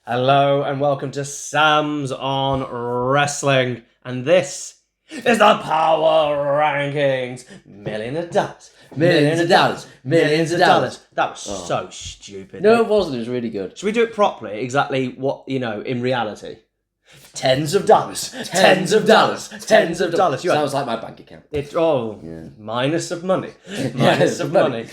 Hello and welcome to Sam's on Wrestling, and this is the Power Rankings. Millions of dollars, millions of dollars, millions of dollars. That was so stupid. No, it wasn't. It was really good. Should we do it properly? Exactly what, in reality. Tens of dollars, tens of dollars, tens of dollars. Sounds like my bank account. Minus of money. Minus of money.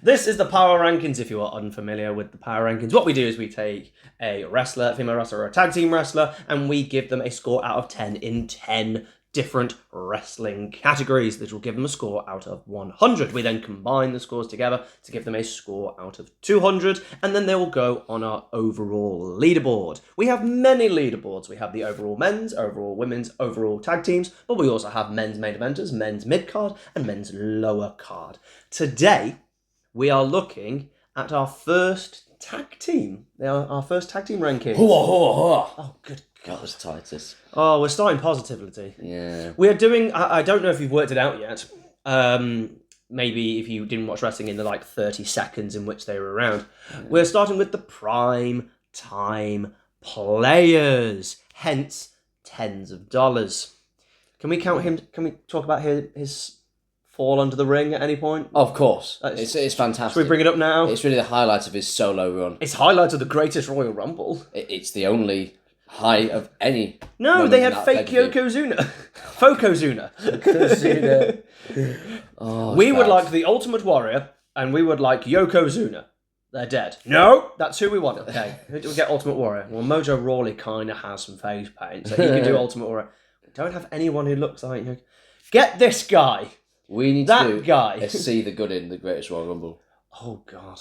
This is the Power Rankings, if you are unfamiliar with the Power Rankings. What we do is we take a wrestler, a female wrestler, or a tag team wrestler, and we give them a score out of 10 in 10 different wrestling categories. This will give them a score out of 100. We then combine the scores together to give them a score out of 200, and then they will go on our overall leaderboard. We have many leaderboards. We have the overall men's, overall women's, overall tag teams, but we also have men's main eventers, men's mid-card, and men's lower card. Today, we are looking at our first tag team. They are our first tag team ranking. Oh, good God. That was Titus. Oh, we're starting positivity. Yeah. We're doing, I don't know if you've worked it out yet. Maybe if you didn't watch wrestling in the 30 seconds in which they were around. Yeah. We're starting with the prime time players. Hence, tens of dollars. Can we count him? Can we talk about his fall under the ring at any point? Of course. It's fantastic. Should we bring it up now? It's really the highlight of his solo run. It's highlights of the greatest Royal Rumble. It's the only high of any. No, they had fake Yokozuna. Fokozuna. We would like the Ultimate Warrior, and we would like Yokozuna. They're dead. No, that's who we want. Okay, who do we get Ultimate Warrior? Well, Mojo Rawley kind of has some face paint, so he can do Ultimate Warrior. We don't have anyone who looks like you. Get this guy. We need that to do guy. a See the Good in the Greatest Royal Rumble. Oh, God.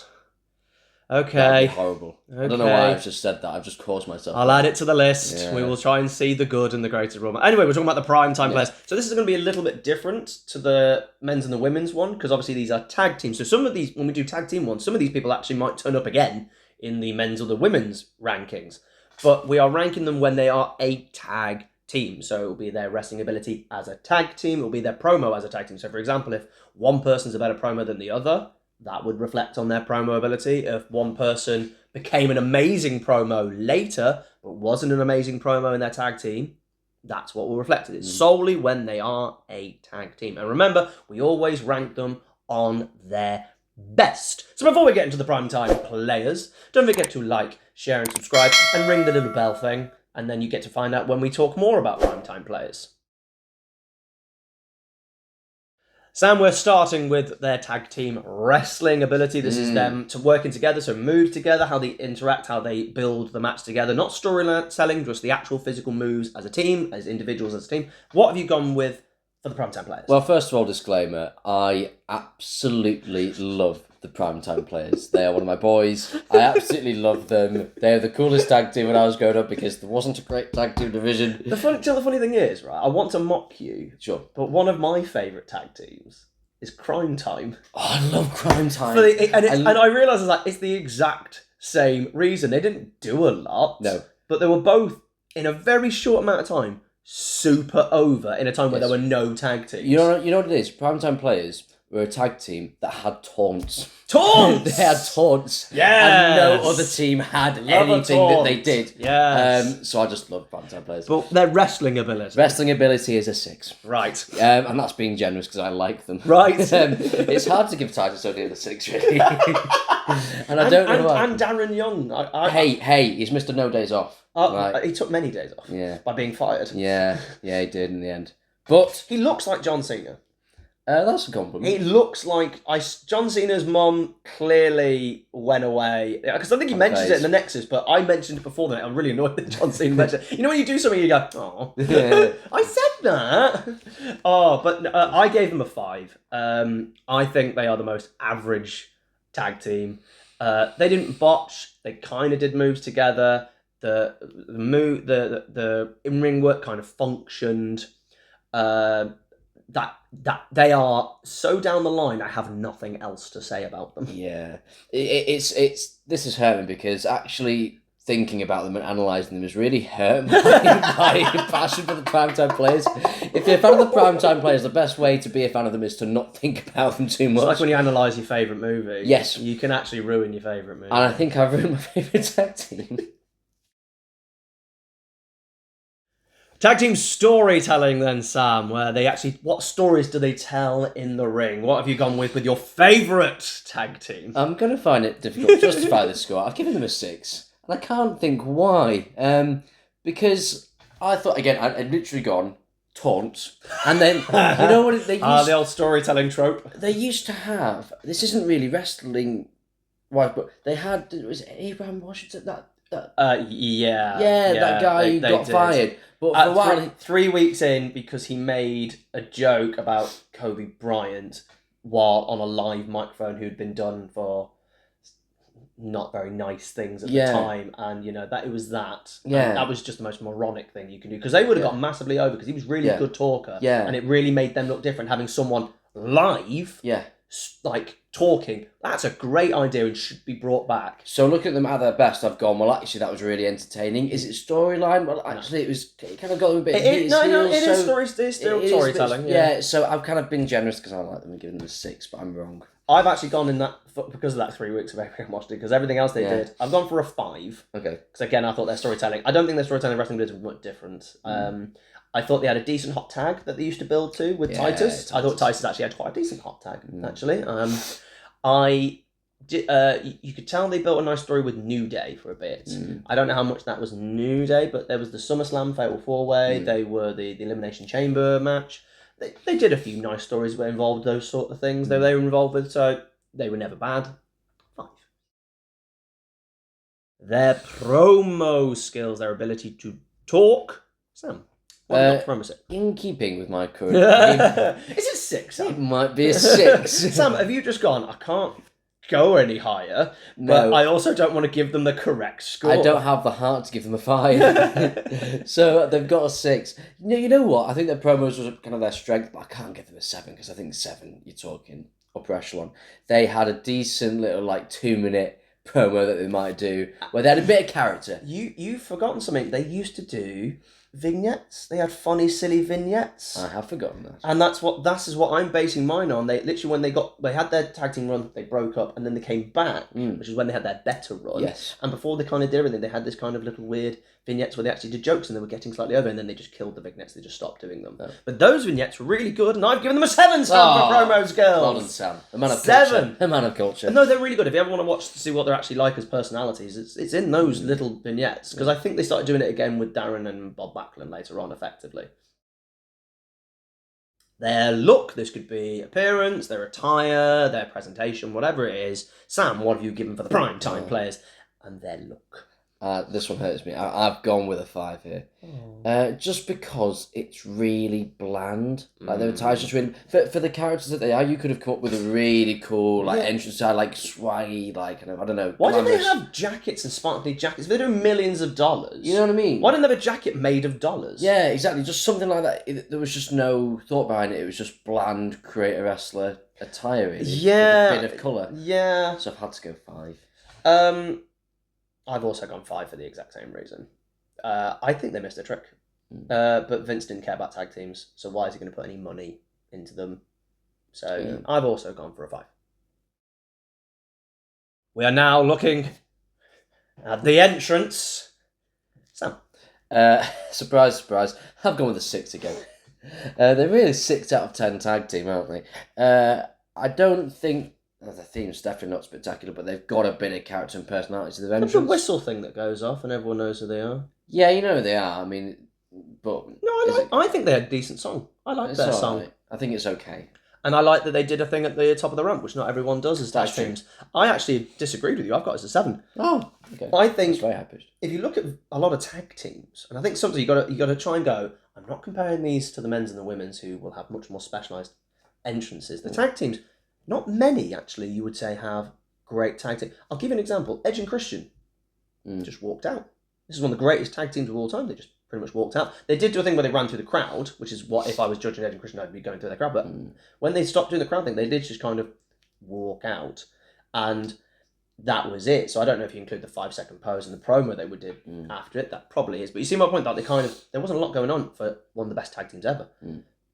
Okay. That'd be horrible. Okay. I don't know why I've just said that. I've just caused myself. I'll add it to the list. Yeah. We will try and see the good in the greatest Rumble. Anyway, we're talking about the prime time players. So this is going to be a little bit different to the men's and the women's one, because obviously these are tag teams. So some of these, when we do tag team ones, some of these people actually might turn up again in the men's or the women's rankings. But we are ranking them when they are a tag team. So it will be their wrestling ability as a tag team. It will be their promo as a tag team. So for example, if one person's a better promo than the other, that would reflect on their promo ability. If one person became an amazing promo later, but wasn't an amazing promo in their tag team, that's what will reflect it. It's solely when they are a tag team. And remember, we always rank them on their best. So before we get into the primetime players, don't forget to like, share and subscribe, and ring the little bell thing, and then you get to find out when we talk more about primetime players. Sam, we're starting with their tag team wrestling ability. This is them working together, so move together, how they interact, how they build the match together. Not storytelling, just the actual physical moves as a team, as individuals as a team. What have you gone with for the primetime players? Well, first of all, disclaimer, I absolutely love the primetime players. They are one of my boys. I absolutely love them. They're the coolest tag team when I was growing up because there wasn't a great tag team division. The funny thing is, right, I want to mock you. Sure. But one of my favourite tag teams is Crime Time. Oh, I love Crime Time. And I realise it's the exact same reason. They didn't do a lot. No. But they were both, in a very short amount of time, super over in a time where there were no tag teams. You know what it is? Primetime players were a tag team that had taunts. Taunts! They had taunts. Yes! And no other team had anything that they did. Yes. So I just love primetime players. But their wrestling ability. Wrestling ability is a 6. Right. And that's being generous because I like them. Right. It's hard to give Titus O'Neil a 6, really. and I don't know why. And Darren Young. Hey, he's Mr. No Days Off. Right. He took many days off. Yeah. By being fired. Yeah, he did in the end. But he looks like John Cena. That's a compliment. He looks like John Cena's mum clearly went away because I think he mentions it in the Nexus, but I mentioned it before that. I'm really annoyed that John Cena mentioned it. You know when you do something, you go, "Oh, yeah. I said that." Oh, but I gave them a 5. I think they are the most average tag team. They didn't botch. They kind of did moves together. The in-ring work kind of functioned. That they are so down the line, I have nothing else to say about them. Yeah, this is hurting because actually thinking about them and analysing them has really hurt my passion for the primetime players. If you're a fan of the primetime players, the best way to be a fan of them is to not think about them too much. It's like when you analyse your favourite movie. Yes. You can actually ruin your favourite movie. And I think I've ruined my favourite tag team. Tag team storytelling then, Sam, where they actually... What stories do they tell in the ring? What have you gone with your favourite tag team? I'm going to find it difficult to justify this score. I've given them a 6. And I can't think why. Because I thought, again, I'd literally gone taunt. And then, you know what they used... the old storytelling trope. They used to have... This isn't really wrestling-wise, but they had... Was it Abraham Washington? That guy who got fired. But for a while... 3 weeks in, because he made a joke about Kobe Bryant while on a live microphone who'd been done for not very nice things at the time, and that it was that. And that was just the most moronic thing you can do, because they would have got massively over, because he was really a good talker, and it really made them look different having someone live like talking. That's a great idea and should be brought back. So look at them at their best. I've gone, well, actually that was really entertaining. Is it storyline? Well, actually it kind of got them a bit... It is still storytelling. So I've kind of been generous because I like them and given them a 6, but I'm wrong. I've actually gone in that, because of that 3 weeks of Abraham Washington, because everything else they did, I've gone for a 5. Okay. Because again, I thought their storytelling... I don't think their storytelling wrestling was much different. I thought they had a decent hot tag that they used to build to with Titus. I thought Titus actually had quite a decent hot tag, actually. You could tell they built a nice story with New Day for a bit. I don't know how much that was New Day, but there was the SummerSlam Fatal 4-Way. They were the Elimination Chamber match. They did a few nice stories that involved those sort of things that they were involved with, so they were never bad. 5. Their promo skills, their ability to talk. Sam, what did that promo say? In keeping with my current game, is it 6, Sam? It might be a 6. Sam, have you just gone, I can't go any higher, but I also don't want to give them the correct score. I don't have the heart to give them a 5. So they've got a 6. You know what? I think their promos was kind of their strength, but I can't give them a 7, because I think 7, you're talking upper echelon. They had a decent little 2-minute promo that they might do, where they had a bit of character. You've forgotten something. They used to do vignettes. They had funny, silly vignettes. I have forgotten that. And that is what I'm basing mine on. They literally, when they had their tag team run, they broke up, and then they came back, which is when they had their better run. Yes. And before they kind of did everything, they had this kind of little weird vignettes where they actually did jokes and they were getting slightly over, and then they just killed the vignettes. They just stopped doing them. Oh. But those vignettes were really good, and I've given them a 7 star for promo skills. Well done, Sam. A man of 7. culture. A man of culture. No, they're really good. If you ever want to watch to see what they're actually like as personalities, it's in those little vignettes, because I think they started doing it again with Darren and Bob Backlund later on, effectively. Their look, this could be appearance, their attire, their presentation, whatever it is. Sam, what have you given for the prime time players and their look? This one hurts me. I've gone with a 5 here. Just because it's really bland. Like, the attires just really... For the characters that they are, you could have come up with a really cool entrance style, swaggy, kind of, I don't know. Why do they have jackets and sparkly jackets? They're doing millions of dollars. You know what I mean? Why didn't they have a jacket made of dollars? Yeah, exactly. Just something like that. There was just no thought behind it. It was just bland, create a wrestler attire, really. Yeah. With a bit of colour. Yeah. So I've had to go 5. I've also gone 5 for the exact same reason. I think they missed a trick. But Vince didn't care about tag teams, so why is he going to put any money into them? So I've also gone for a 5. We are now looking at the entrance. Sam. Surprise, surprise. I've gone with a 6 again. They're really 6 out of 10 tag team, aren't they? I don't think... The theme's definitely not spectacular, but they've got a bit of character and personality to their entrance. There's a whistle thing that goes off and everyone knows who they are. Yeah, you know who they are. I mean, but... No, I think they had a decent song. I like their song. Right. I think it's okay. And I like that they did a thing at the top of the ramp, which not everyone does as tag teams. I actually disagreed with you. I've got it as a 7. Oh, okay. I think that's very happy. If you look at a lot of tag teams, and I think sometimes you got to try and go, I'm not comparing these to the men's and the women's who will have much more specialised entrances. The tag teams... Not many, actually, you would say, have great tag teams. I'll give you an example. Edge and Christian just walked out. This is one of the greatest tag teams of all time. They just pretty much walked out. They did do a thing where they ran through the crowd, which is what, if I was judging Edge and Christian, I'd be going through the crowd. But when they stopped doing the crowd thing, they did just kind of walk out. And that was it. So I don't know if you include the 5-second pose and the promo they would do after it. That probably is. But you see my point, that there wasn't a lot going on for one of the best tag teams ever.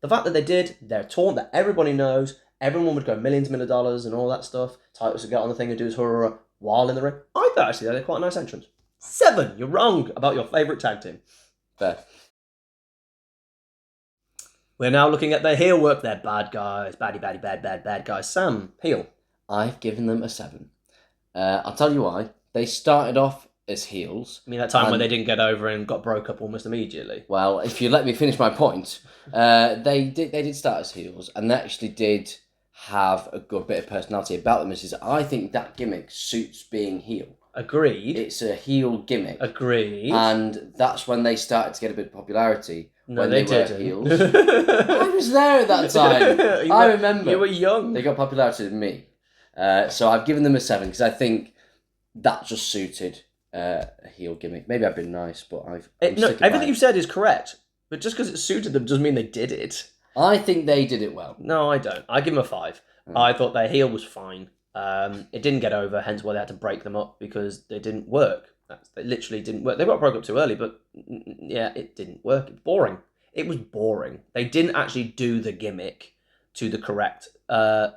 The fact that they did, they're torn, that everybody knows... Everyone would go millions of dollars and all that stuff. Titus would get on the thing and do his hurrah while in the ring. I thought actually they had quite a nice entrance. 7, you're wrong about your favourite tag team. Fair. We're now looking at their heel work. They're bad guys. Bad guys. Sam, heel. I've given them a 7. I'll tell you why. They started off as heels. I mean, that time when they didn't get over and got broke up almost immediately. Well, if you let me finish my point, they did start as heels, and they actually did have a good bit of personality about them. I think that gimmick suits being heel. Agreed. It's a heel gimmick. Agreed. And that's when they started to get a bit of popularity. No, when they were didn't. heels. I was there at that time. I remember. You were young. They got popularity with me. So I've given them a 7 because I think that just suited a heel gimmick. Maybe I've been nice, but everything you've said is correct. But just because it suited them doesn't mean they did it. I think they did it well. No, I don't. I give them a 5. I thought their heel was fine. It didn't get over, hence why they had to break them up, because they didn't work. They literally didn't work. They got broke up too early, but yeah, it didn't work. It's boring. It was boring. They didn't actually do the gimmick to the correct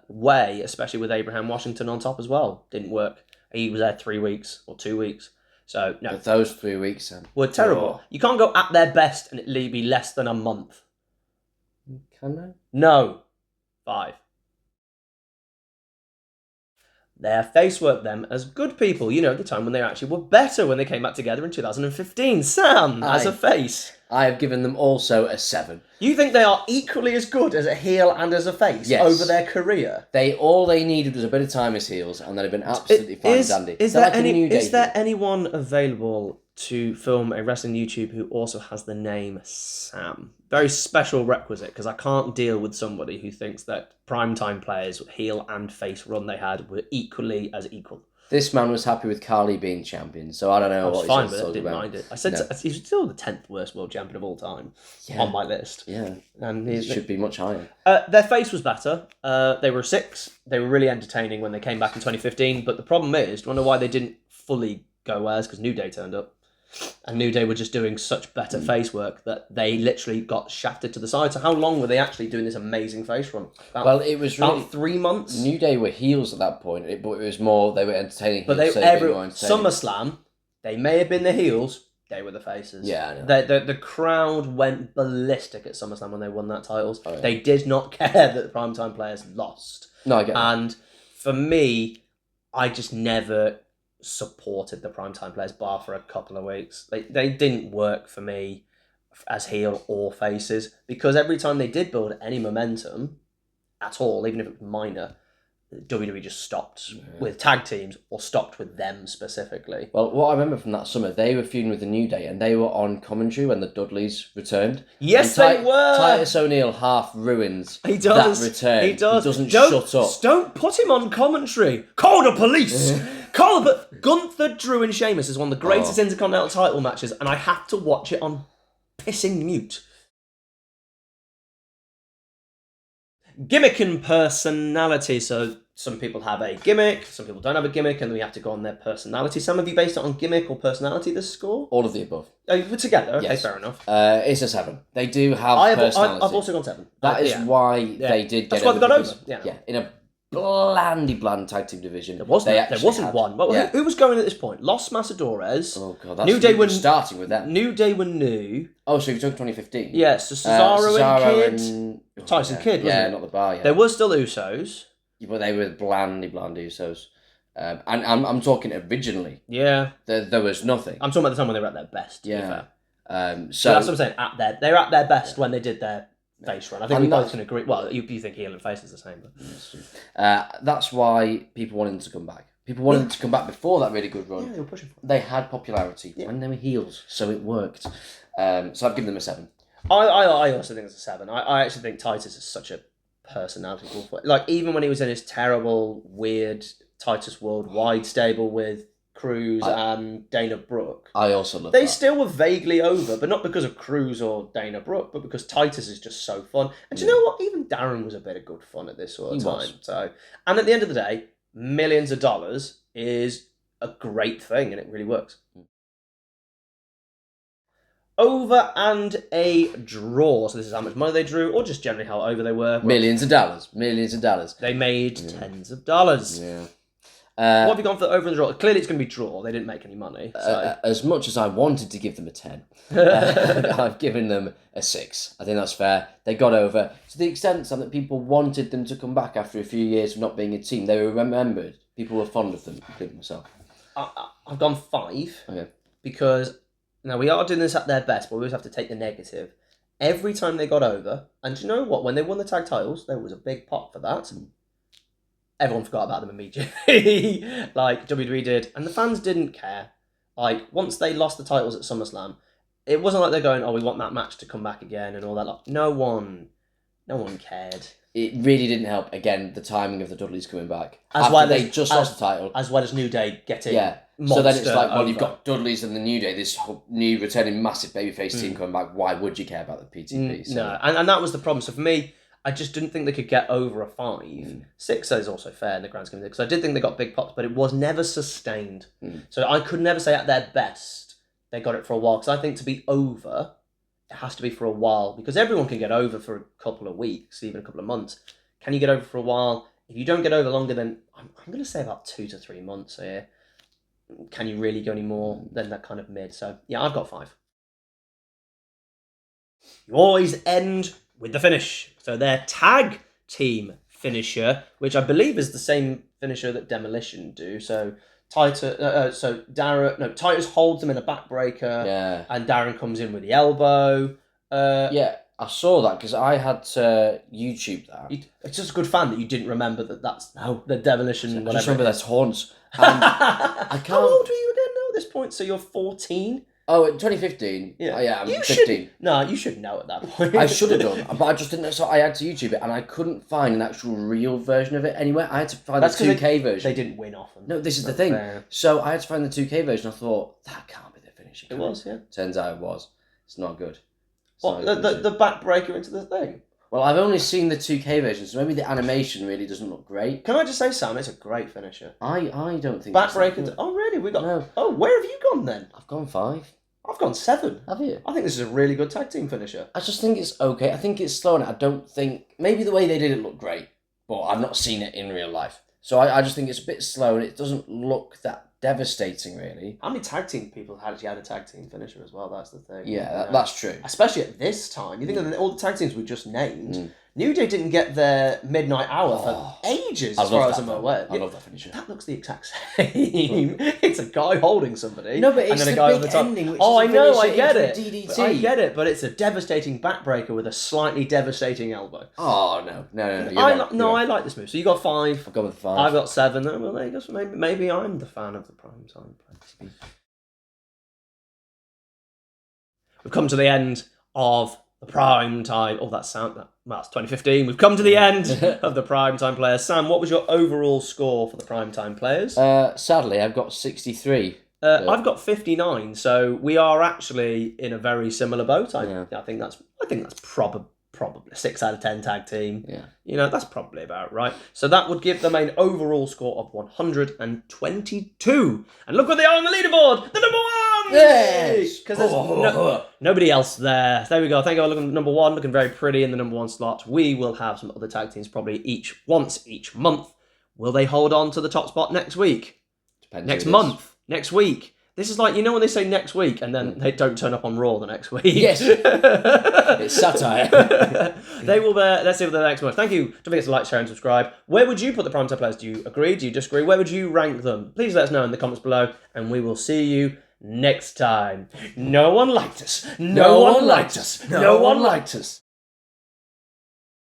way, especially with Abraham Washington on top as well. Didn't work. He was there 3 weeks or 2 weeks. So, no. But those 3 weeks, were terrible. You can't go at their best and it be less than a month. Can I? No. 5. Their face worked them as good people, the time when they actually were better when they came back together in 2015. Sam, as a face. I have given them also a 7. You think they are equally as good as a heel and as a face over their career? All they needed was a bit of time as heels, and they'd have been absolutely fine and dandy. Is there anyone available to film a wrestling YouTube who also has the name Sam? Very special requisite, because I can't deal with somebody who thinks that primetime players, heel and face run they had, were equally as equal. This man was happy with Carly being champion, so I don't know what he's fine with it. talking Didn't about. mind it. I said he's still the 10th worst world champion of all time on my list. Yeah, and he should be much higher. Their face was better. They were a 6. They were really entertaining when they came back in 2015. But the problem is, do you wonder why they didn't fully go as? Because New Day turned up. And New Day were just doing such better face work that they literally got shafted to the side. So how long were they actually doing this amazing face run? It was really... About 3 months? New Day were heels at that point, but it was more they were entertaining. But SummerSlam, they may have been the heels, they were the faces. Yeah, I know. The crowd went ballistic at SummerSlam when they won that titles. Oh, yeah. They did not care that the primetime players lost. No, I get it. And for me, I just never supported the primetime players bar for a couple of weeks. They didn't work for me as heel or faces, because every time they did build any momentum at all, even if it was minor, WWE just stopped with tag teams or stopped with them specifically. Well, what I remember from that summer, they were feuding with the New Day, and they were on commentary when the Dudleys returned. Yes, they were. Titus O'Neil half ruins that return. He does. He doesn't shut up. Don't put him on commentary. Call the police. But Gunther, Drew, and Sheamus is one of the greatest Intercontinental title matches, and I have to watch it on pissing mute. Gimmick and personality. So some people have a gimmick, some people don't have a gimmick, and then we have to go on their personality. Some of you based it on gimmick or personality, this score? All of the above. Oh, we're together. Okay, yes. Fair enough. It's a 7. They do have personality. I've also gone 7. That is why they did get over. That's why they got over. Yeah, in a bland tag team division. There wasn't one. Well, who was going at this point? Los Matadores. Oh god, that's New Day were starting with that. New Day were new. Oh, so you took 2015. Yes, Cesaro and Kid. And Tyson Kidd. Wasn't it? Not the bar. Yeah, there were still Usos. Yeah, but they were bland Usos. And I'm talking originally. Yeah, there was nothing. I'm talking about the time when they were at their best. Yeah. So that's what I'm saying. They were at their best when they did their face run. I think we both can agree. Well, you think heel and face is the same, but that's why people wanted them to come back. People wanted them to come back before that really good run. Yeah, they were pushing for it. They had popularity when they were heels, so it worked. So I've given them a 7. I also think it's a 7. I actually think Titus is such a personality. Like, even when he was in his terrible, weird Titus Worldwide stable with Cruz and Dana Brooke. I also love They that. still were vaguely over, but not because of Cruz or Dana Brooke, but because Titus is just so fun. And do you know what? Even Darren was a bit of good fun at this sort of time. So, and at the end of the day, millions of dollars is a great thing, and it really works. Over and a draw. So this is how much money they drew, or just generally how over they were. Millions of dollars. They made tens of dollars. Yeah. What have you gone for over the draw? Clearly, it's going to be draw. They didn't make any money. So. As much as I wanted to give them a 10, I've given them a 6. I think that's fair. They got over to the extent that people wanted them to come back after a few years of not being a team. They were remembered. People were fond of them, including myself. I've gone 5. Okay. Because now we are doing this at their best, but we always have to take the negative. Every time they got over, and do you know what? When they won the tag titles, there was a big pop for that. Everyone forgot about them immediately, like WWE did, and the fans didn't care. Like, once they lost the titles at SummerSlam, it wasn't like they're going, "Oh, we want that match to come back again," and all that. Like, no one cared. It really didn't help. Again, the timing of the Dudleys coming back. As well they just lost the title, as well as New Day getting So then it's like, well, over. you've got Dudleys and the New Day, this whole new returning massive babyface team coming back. Why would you care about the PTP? So. No, and that was the problem. So for me, I just didn't think they could get over a 5. 6 is also fair in the grand scheme of things, because I did think they got big pops, but it was never sustained. So I could never say at their best they got it for a while, because I think to be over, it has to be for a while, because everyone can get over for a couple of weeks, even a couple of months. Can you get over for a while? If you don't get over longer than, I'm going to say about 2 to 3 months here, can you really go any more than that kind of mid? So yeah, I've got 5. You always end with the finish. So their tag team finisher, which I believe is the same finisher that Demolition do. So Titus holds them in a backbreaker, and Darren comes in with the elbow. I saw that because I had to YouTube that. It's just a good fan that you didn't remember that's the Demolition. I just remember their taunts. I can't. How old were you again now at this point? So you're 14. Oh, in 2015. Yeah, I'm 15. No, you should know at that point. I should have done, but I just didn't know. So I had to YouTube it, and I couldn't find an actual real version of it anywhere. I had to find the 2K version. They didn't win often. No, this is the thing. Fair. So I had to find the 2K version. I thought, that can't be the finish. It was, yeah. Turns out it was. It's not good. What, the backbreaker into the thing? Well, I've only seen the 2K version, so maybe the animation really doesn't look great. Can I just say, Sam, it's a great finisher. I don't think backbreaker. Oh, really? Oh, where have you gone then? I've gone 5. I've gone 7. Have you? I think this is a really good tag team finisher. I just think it's okay. I think it's slow, and I don't think... Maybe the way they did it looked great, but I've not seen it in real life. So I just think it's a bit slow, and it doesn't look that devastating, really. How many tag team people actually had a tag team finisher as well? That's the thing. Yeah, that's true. Especially at this time. You think of all the tag teams we just named. New Day didn't get their midnight hour for ages, as far as I'm aware. I love that finisher. That looks the exact same. It's a guy holding somebody. No, but it's and then the a guy big over the top. ending. Which I know, I get it. DDT. I get it, but it's a devastating backbreaker with a slightly devastating elbow. Oh no! I like this move. So you got 5. I've gone with 5. I've got 7. Well, there you go. So maybe I'm the fan of the prime time. We've come to the end of the prime time. Oh, that's 2015. We've come to the end of the prime time players. Sam, what was your overall score for the prime time players? Sadly, I've got 63. I've got 59. So we are actually in a very similar boat. I think that's probably 6 out of 10 tag team. Yeah. That's probably about right. So that would give them an overall score of 122. And look what they are on the leaderboard. The number 1! Yes! Because there's nobody else there. There we go. Thank you. Looking at number 1, looking very pretty in the number 1 slot. We will have some other tag teams probably once each month. Will they hold on to the top spot next week? Depends next month? Next week? This is like, when they say next week and then they don't turn up on Raw the next week. Yes. It's satire. They will let's see what the next one. Thank you. Don't forget to like, share and subscribe. Where would you put the primetime players? Do you agree? Do you disagree? Where would you rank them? Please let us know in the comments below, and we will see you next time. No one liked us. No one liked us. No one liked us.